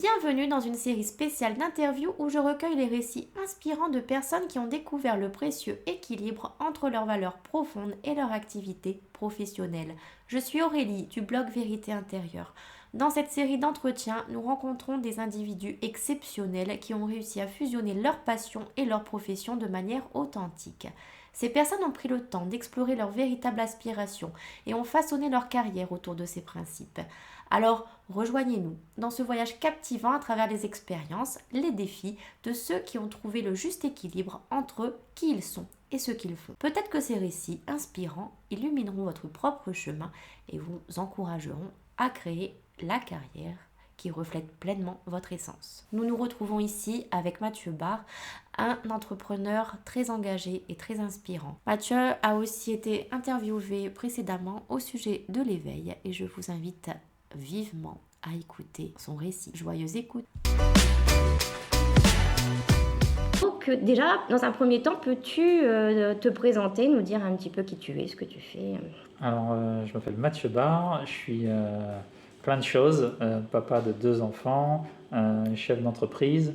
Bienvenue dans une série spéciale d'interviews où je recueille les récits inspirants de personnes qui ont découvert le précieux équilibre entre leurs valeurs profondes et leur activité professionnelle. Je suis Aurélie du blog Vérité intérieure. Dans cette série d'entretiens, nous rencontrons des individus exceptionnels qui ont réussi à fusionner leur passion et leur profession de manière authentique. Ces personnes ont pris le temps d'explorer leurs véritables aspirations et ont façonné leur carrière autour de ces principes. Alors, rejoignez-nous dans ce voyage captivant à travers les expériences, les défis de ceux qui ont trouvé le juste équilibre entre qui ils sont et ce qu'ils font. Peut-être que ces récits inspirants illumineront votre propre chemin et vous encourageront à créer la carrière qui reflète pleinement votre essence. Nous nous retrouvons ici avec Mathieu Barre, un entrepreneur très engagé et très inspirant. Mathieu a aussi été interviewé précédemment au sujet de l'éveil et je vous invite vivement à écouter son récit. Joyeuse écoute. Donc déjà, dans un premier temps, peux-tu te présenter, nous dire un petit peu qui tu es, ce que tu fais? Alors, je m'appelle Mathieu Barre, je suis plein de choses, papa de 2 enfants, chef d'entreprise.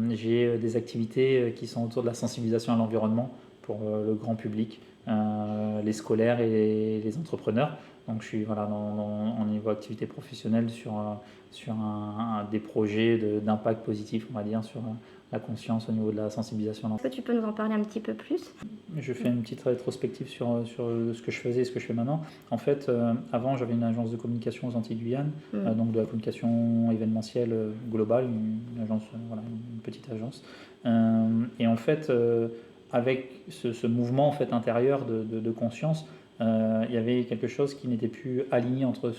J'ai des activités qui sont autour de la sensibilisation à l'environnement pour le grand public, les scolaires et les entrepreneurs. Donc, je suis voilà, en niveau activité professionnelle sur des projets d'impact positif, on va dire, sur la conscience au niveau de la sensibilisation à Est-ce que tu peux nous en parler un petit peu plus? je fais une petite rétrospective sur ce que je faisais et ce que je fais maintenant. En fait, avant, j'avais une agence de communication aux Antilles-Guyane, donc de la communication événementielle globale, une agence, voilà, une petite agence. Et en fait, avec ce mouvement en fait, intérieur de conscience, il y avait quelque chose qui n'était plus aligné entre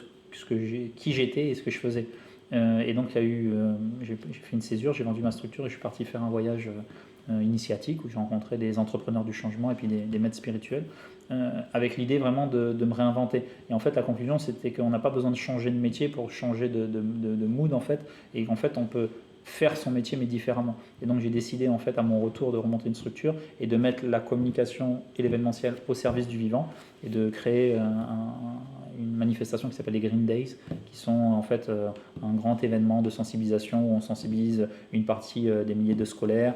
qui j'étais et ce que je faisais. Et donc, j'ai fait une césure, j'ai vendu ma structure et je suis parti faire un voyage initiatique où j'ai rencontré des entrepreneurs du changement et puis des maîtres spirituels avec l'idée vraiment de me réinventer. Et en fait, la conclusion, c'était qu'on n'a pas besoin de changer de métier pour changer de mood en fait, et qu'en fait, on peut faire son métier mais différemment. Et donc j'ai décidé en fait à mon retour de remonter une structure et de mettre la communication et l'événementiel au service du vivant et de créer une manifestation qui s'appelle les Green Days, qui sont en fait un grand événement de sensibilisation où on sensibilise une partie des milliers de scolaires,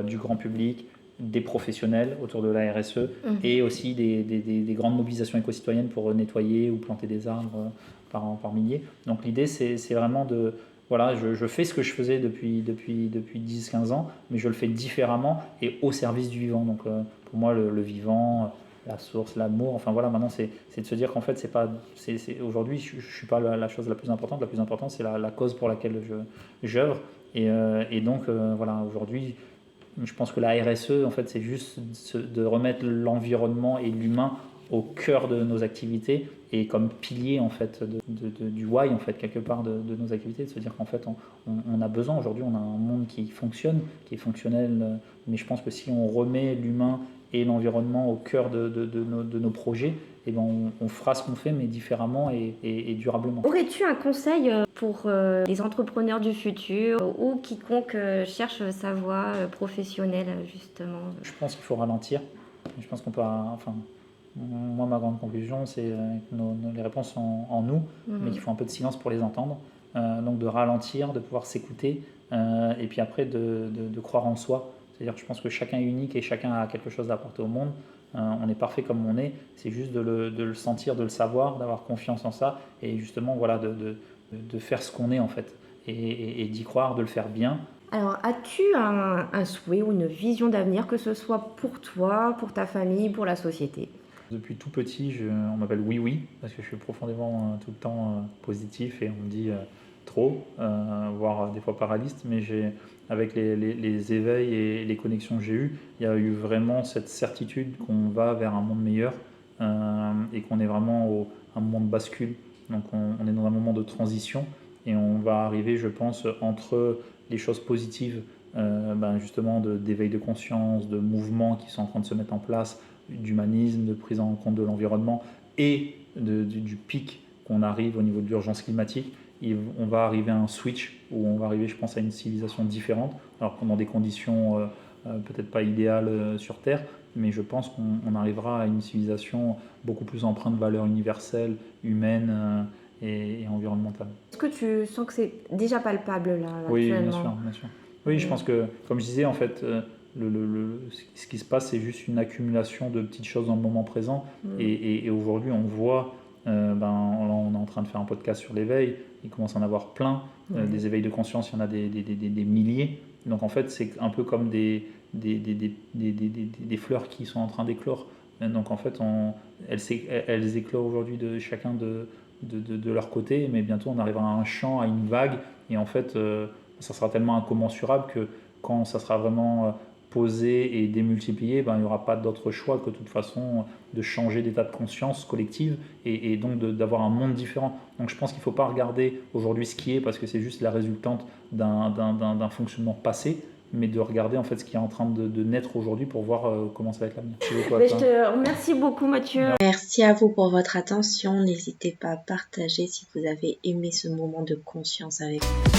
du grand public, des professionnels autour de la RSE et aussi des grandes mobilisations éco-citoyennes pour nettoyer ou planter des arbres par milliers. Donc l'idée c'est vraiment de voilà, je fais ce que je faisais depuis 10-15 ans, mais je le fais différemment et au service du vivant. Donc pour moi, le vivant, la source, l'amour, enfin voilà, maintenant c'est de se dire qu'en fait, c'est pas, aujourd'hui, je ne suis pas la chose la plus importante. La plus importante, c'est la cause pour laquelle j'œuvre. Et donc voilà, aujourd'hui, je pense que la RSE, en fait, c'est juste de remettre l'environnement et l'humain au cœur de nos activités et comme pilier en fait du why en fait quelque part de nos activités, de se dire qu'en fait on a besoin aujourd'hui, on a un monde qui fonctionne, qui est fonctionnel, mais je pense que si on remet l'humain et l'environnement au cœur de nos projets, et ben on fera ce qu'on fait mais différemment et durablement. Aurais-tu un conseil pour les entrepreneurs du futur ou quiconque cherche sa voie professionnelle justement? Je pense qu'il faut ralentir. Je pense qu'on peut, enfin, moi, ma grande conclusion, c'est que les réponses sont en nous, mais qu'il faut un peu de silence pour les entendre. Donc de ralentir, de pouvoir s'écouter, et puis après de croire en soi. C'est-à-dire que je pense que chacun est unique et chacun a quelque chose à apporter au monde. On est parfait comme on est, c'est juste de le sentir, de le savoir, d'avoir confiance en ça, et justement voilà, de faire ce qu'on est en fait, et d'y croire, de le faire bien. Alors, as-tu un souhait ou une vision d'avenir, que ce soit pour toi, pour ta famille, pour la société? Depuis tout petit, on m'appelle Oui Oui, parce que je suis profondément tout le temps positif et on me dit trop, voire des fois paraliste, mais avec les éveils et les connexions que j'ai eues, il y a eu vraiment cette certitude qu'on va vers un monde meilleur et qu'on est vraiment à un moment de bascule. Donc on est dans un moment de transition et on va arriver, je pense, entre les choses positives, justement d'éveil de conscience, de mouvements qui sont en train de se mettre en place, d'humanisme, de prise en compte de l'environnement et du pic qu'on arrive au niveau de l'urgence climatique. On va arriver à un switch où on va arriver, je pense, à une civilisation différente, alors dans des conditions peut-être pas idéales sur Terre, mais je pense qu'on arrivera à une civilisation beaucoup plus empreinte de valeurs universelles, humaines et environnementale. Est-ce que tu sens que c'est déjà palpable là Oui, actuellement? bien sûr, bien sûr. Oui, je pense que, comme je disais, en fait, ce qui se passe, c'est juste une accumulation de petites choses dans le moment présent. Et aujourd'hui, on voit, on est en train de faire un podcast sur l'éveil, il commence à en avoir plein. Des éveils de conscience, il y en a des milliers. Donc en fait, c'est un peu comme des fleurs qui sont en train d'éclore. Donc en fait, elles éclorent aujourd'hui de chacun de leur côté, mais bientôt on arrivera à un champ, à une vague, et en fait, ça sera tellement incommensurable que quand ça sera vraiment posé et démultiplié, il n'y aura pas d'autre choix que de toute façon de changer d'état de conscience collective et donc d'avoir un monde différent. Donc je pense qu'il ne faut pas regarder aujourd'hui ce qui est parce que c'est juste la résultante d'un fonctionnement passé, mais de regarder en fait ce qui est en train de naître aujourd'hui pour voir comment ça va être l'avenir. Je te remercie beaucoup Mathieu. Merci à vous pour votre attention. N'hésitez pas à partager si vous avez aimé ce moment de conscience avec nous.